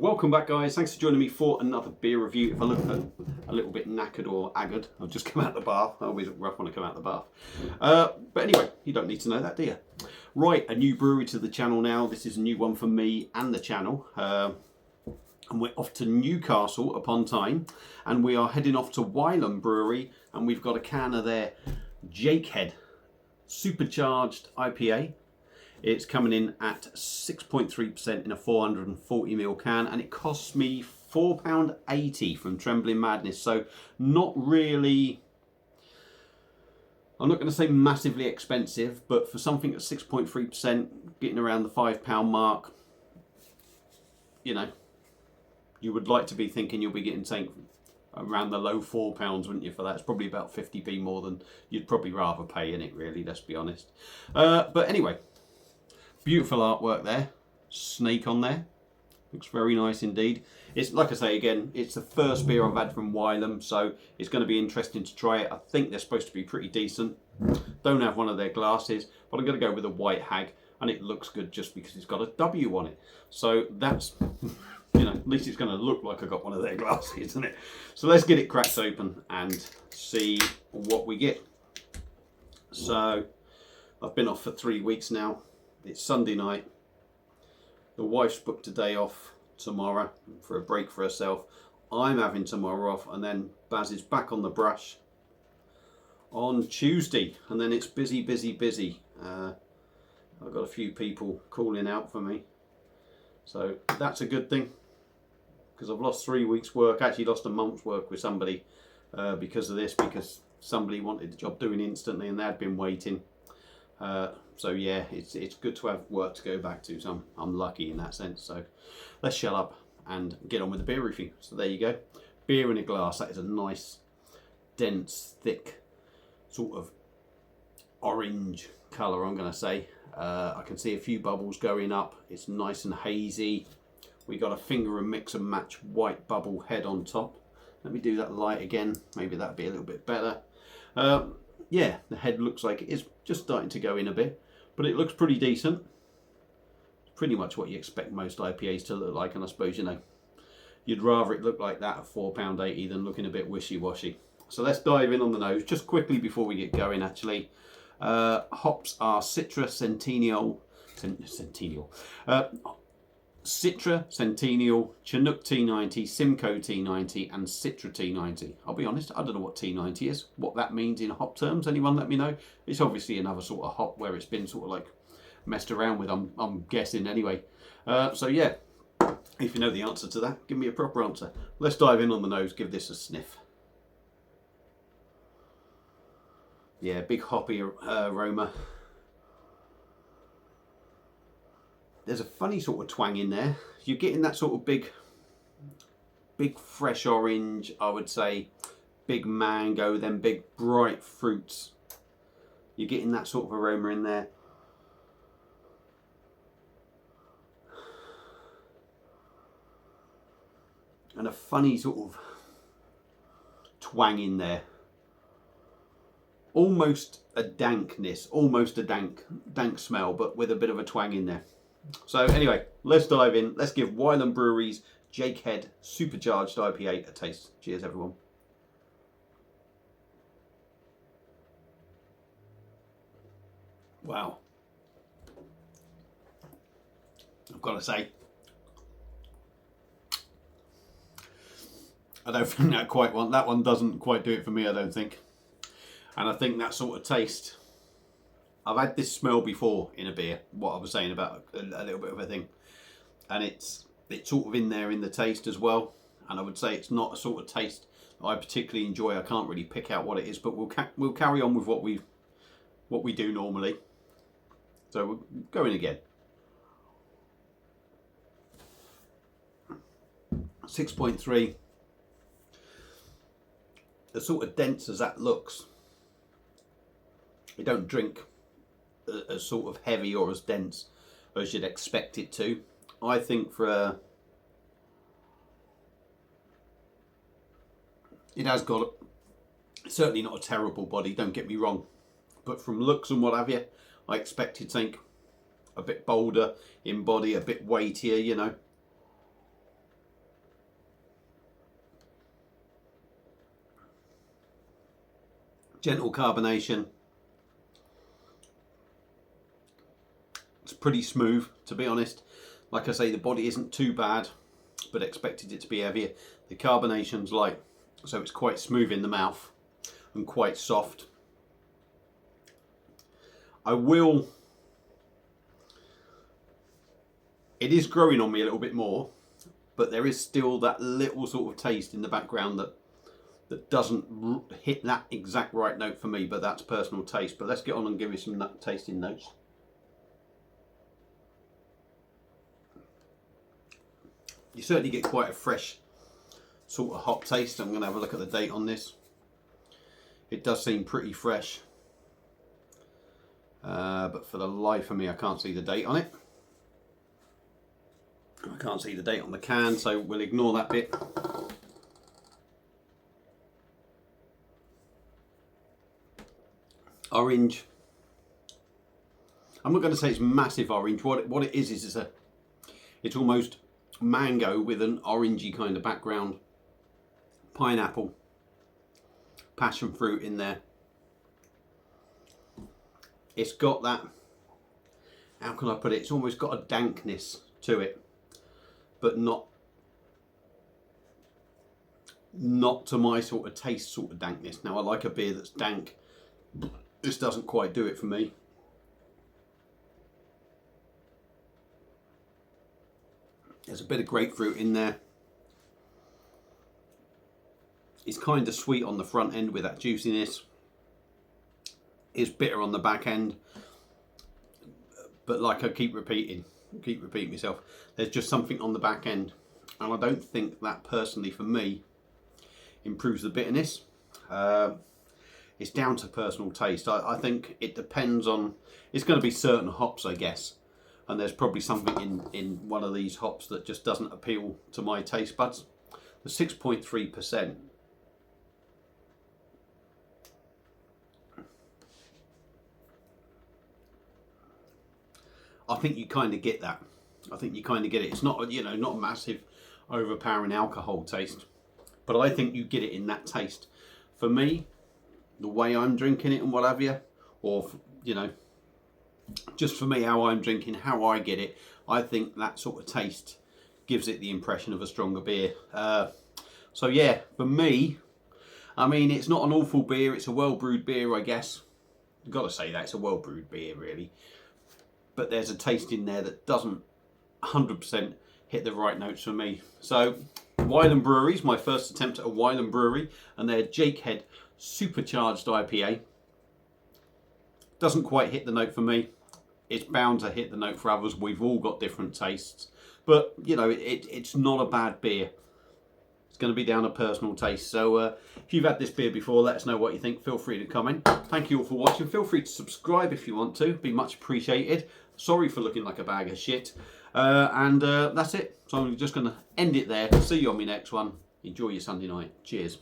Welcome back, guys. Thanks for joining me for another beer review. If I look a little bit knackered or haggard, I've just come out of the bath. I always look rough when I come out of the bath. But anyway, you don't need to know that, do you? Right, a new brewery to the channel now. This is a new one for me and the channel. And we're off to Newcastle upon Tyne, and we are heading off to Wylam Brewery, and we've got a can of their Jakehead supercharged IPA. It's coming in at 6.3% in a 440ml can, and it costs me £4.80 from Trembling Madness. So not really, I'm not going to say massively expensive, but for something at 6.3%, getting around the £5 mark, you know, you would like to be thinking you'll be getting something around the low £4, wouldn't you, for that? It's probably about 50p more than you'd probably rather pay in it, really, let's be honest. But anyway, beautiful artwork there, snake on there, looks very nice indeed. It's, like I say again, it's the first beer I've had from Wylam, so it's going to be interesting to try it. I think they're supposed to be pretty decent. Don't have one of their glasses, but I'm going to go with a white hag, and it looks good just because it's got a W on it. So that's, you know, at least it's going to look like I got one of their glasses, isn't it? So let's get it cracked open and see what we get. So I've been off for 3 weeks now. It's Sunday night. The wife's booked a day off tomorrow for a break for herself. I'm having tomorrow off, and then Baz is back on the brush on Tuesday, and then it's busy. I've got a few people calling out for me, so that's a good thing, because I've lost 3 weeks work. Actually lost a month's work with somebody because of this, because somebody wanted the job doing instantly and they had been waiting. So yeah, it's good to have work to go back to, so I'm lucky in that sense. So let's shut up and get on with the beer review. So there you go, beer in a glass. That is a nice, dense, thick, sort of orange colour, I'm going to say. I can see a few bubbles going up. It's nice and hazy. We got a finger and mix and match white bubble head on top. Let me do that light again, maybe that'd be a little bit better. Yeah, the head looks like it is just starting to go in a bit, but it looks pretty decent. It's pretty much what you expect most IPAs to look like, and I suppose, you know, you'd rather it look like that at £4.80 than looking a bit wishy-washy. So let's dive in on the nose just quickly before we get going. Actually, hops are Citra, Centennial, Chinook T90, Simcoe T90 and Citra T90. I'll be honest, I don't know what T90 is, what that means in hop terms. Anyone let me know? It's obviously another sort of hop where it's been sort of like messed around with, I'm guessing anyway. So yeah, if you know the answer to that, give me a proper answer. Let's dive in on the nose, give this a sniff. Yeah, big hoppy aroma. There's a funny sort of twang in there. You're getting that sort of big fresh orange, I would say, big mango, then big bright fruits. You're getting that sort of aroma in there. And a funny sort of twang in there. Almost a dankness, almost a dank smell, but with a bit of a twang in there. So anyway, let's dive in. Let's give Wylam Brewery's Jakehead Supercharged IPA a taste. Cheers, everyone. Wow. I've got to say, I don't think that one doesn't quite do it for me, I don't think. And I think that sort of taste, I've had this smell before in a beer, what I was saying about a little bit of a thing, and it's sort of in there in the taste as well. And I would say it's not a sort of taste that I particularly enjoy. I can't really pick out what it is, but we'll carry on with what we do normally. So we're going again. 6.3. As sort of dense as that looks, you don't drink as sort of heavy or as dense as you'd expect it to. I think for it has got certainly not a terrible body, don't get me wrong, but from looks and what have you, I expected something a bit bolder in body, a bit weightier, you know. Gentle carbonation. It's pretty smooth, to be honest. Like I say, the body isn't too bad, but expected it to be heavier. The carbonation's light, so it's quite smooth in the mouth and quite soft. It is growing on me a little bit more, but there is still that little sort of taste in the background that doesn't hit that exact right note for me, but that's personal taste. But let's get on and give you some tasting notes. You certainly get quite a fresh sort of hop taste. I'm going to have a look at the date on this. It does seem pretty fresh, but for the life of me I can't see the date on it. I can't see the date on the can, so we'll ignore that bit. Orange. I'm not going to say it's massive orange. What it is it's almost mango with an orangey kind of background. Pineapple, passion fruit in there. It's got that, how can I put it? It's almost got a dankness to it, but not to my sort of taste sort of dankness. Now I like a beer that's dank. This doesn't quite do it for me. There's a bit of grapefruit in there. It's kind of sweet on the front end with that juiciness. It's bitter on the back end. But like I keep repeating myself, there's just something on the back end. And I don't think that personally for me improves the bitterness. It's down to personal taste. I think it depends on, it's going to be certain hops, I guess. And there's probably something in one of these hops that just doesn't appeal to my taste buds. The 6.3%. I think you kind of get that. I think you kind of get it. It's not, you know, not a massive overpowering alcohol taste, but I think you get it in that taste. For me, the way I'm drinking it and what have you, or, you know, just for me, how I'm drinking, how I get it, I think that sort of taste gives it the impression of a stronger beer. So yeah, for me, I mean, it's not an awful beer. It's a well-brewed beer, I guess. You've got to say that. It's a well-brewed beer, really. But there's a taste in there that doesn't 100% hit the right notes for me. So Wylam Brewery's my first attempt at a Wylam Brewery, and their Jakehead supercharged IPA. Doesn't quite hit the note for me. It's bound to hit the note for others. We've all got different tastes, but you know, it's not a bad beer. It's going to be down to personal taste. So if you've had this beer before, let us know what you think. Feel free to comment. Thank you all for watching. Feel free to subscribe if you want to. Be much appreciated. Sorry for looking like a bag of shit. And that's it. So I'm just going to end it there. See you on my next one. Enjoy your Sunday night. Cheers.